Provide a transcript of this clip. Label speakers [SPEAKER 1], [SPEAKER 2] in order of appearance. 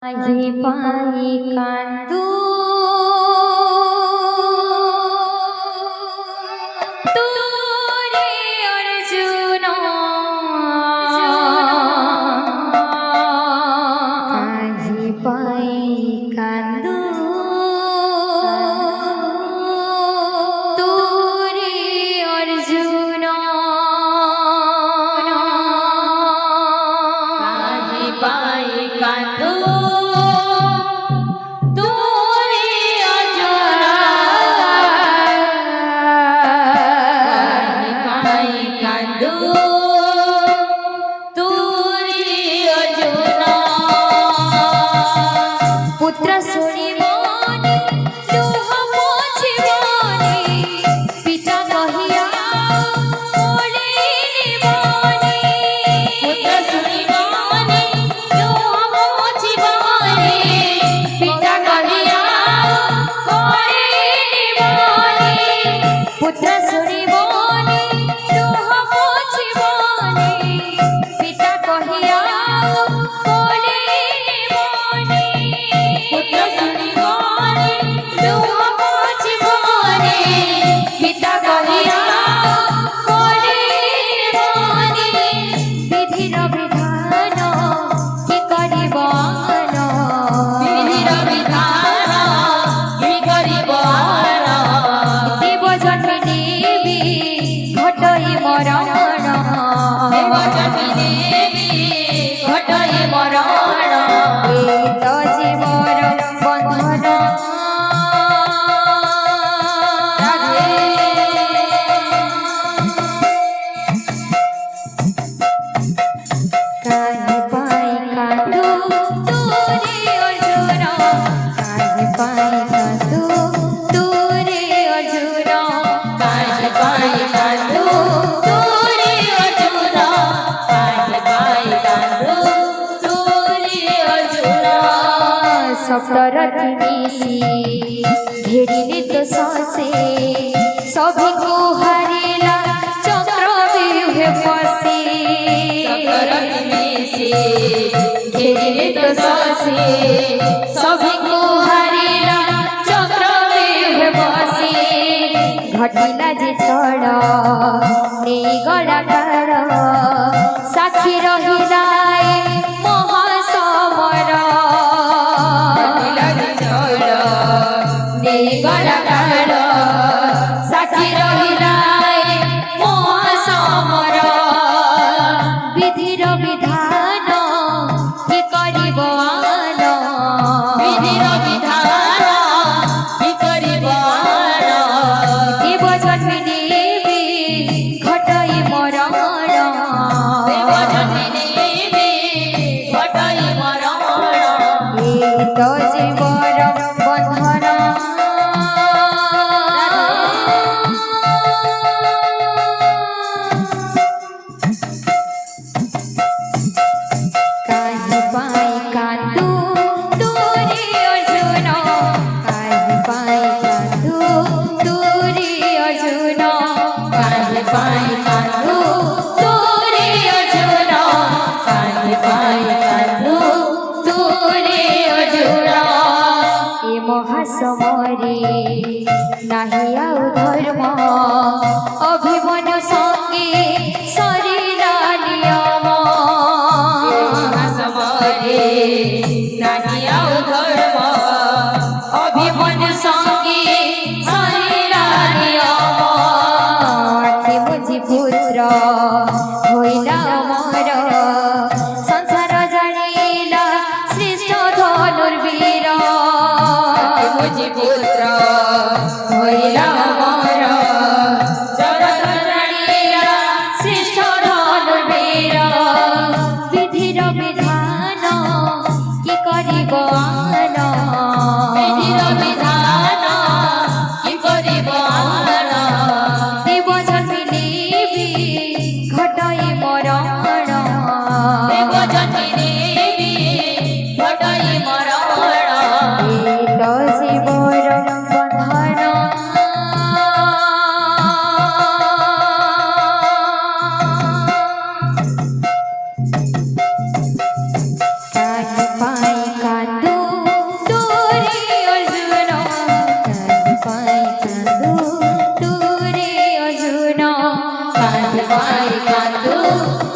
[SPEAKER 1] আজি পাই কান্দু তোরে অর্জুন আজি পাই কান্দু তোরে অর্জুন আজি পাই কান্দু পুত্র শুনিবনি দুঃখ বুঝিবনি পিতা কহিয়া কোলে নিবনি পুত্র শুনিবনি দুঃখ বুঝিবনি পিতা কহিয়া কোলে নিবনি পুত্র শুনিবনি দুঃখ বুঝিবনি পিতা কহিয়া কোলে নিবনি পুত্র শুনিবনি দুঃখ বুঝিবনি পিতা কহিয়া কোলে নিবনি বিধির বিধান কি করিব বিধির বিধান কি করিব দেব জন্মে দেবী ঘটই মরণ দেব জন্মে দেবী ঘটই মরণ এত জীবর বন্ধন কাহে পাই কান্দু তোরে অর্জুন কাহে পাই কান্দু তোরে অর্জুন কাহে পাই কান্দু তোরে অর্জুন কাহে পাই কান্দু তোরে অর্জুন সপ্তরথী মিশি ঘেরিলে তো সসে সভিকু হারিলা চক্রব্যূহে বসে সপ্তরথী মিশি ঘেরিলে তো সসে সভিকু হারিলা চক্রব্যূহে বসে ঘটিলা যে ছড় নেই গড়া কাড় সাক্ষী রহিলা এ মহাসমর ঘটিলা যে ছড় নেই গড়া কাড় সাক্ষী রহিলা এ মহাসমর বিধির বিধান কি করিব আন বিধির বিধান কি করিব আন দেব জন্মে দেবী ঘটই মরণ দেব জন্মে দেবী ঘটই মরণ এত জীবর বন্ধন কাহে পাই কান্দু তোরে অর্জুন কাহে পাই কান্দু তোরে অর্জুন কাহে পাই কান্দু তোরে অর্জুন কাহে পাই কান্দু তোরে অর্জুন এ মহাসমরে নাহি আর ধর্ম অভিমন্যু সঙ্গে সরিলা নিয়ম মহাসমরে নাহি আর ধর্ম অভিমন্যু সঙ্গে সরিলা নিয়ম আখি বুঝি পুত্র হইলা অমর সংসার জানিলা শ্রেষ্ঠ ধনুর্বীর আখি বুঝি পুত্র হইলা অমর জগৎ জানিলা শ্রেষ্ঠ ধনুর্বীর বিধির বিধান কি করিব আন বিধির বিধান কি করিব আন দেব জন্মে দেবী ঘটই মরণ দেব জন্মে দেবী ঘটই মরণ এত জীবর বন্ধন কাহে পাই কান্দু কান্দু ভাই কান্দু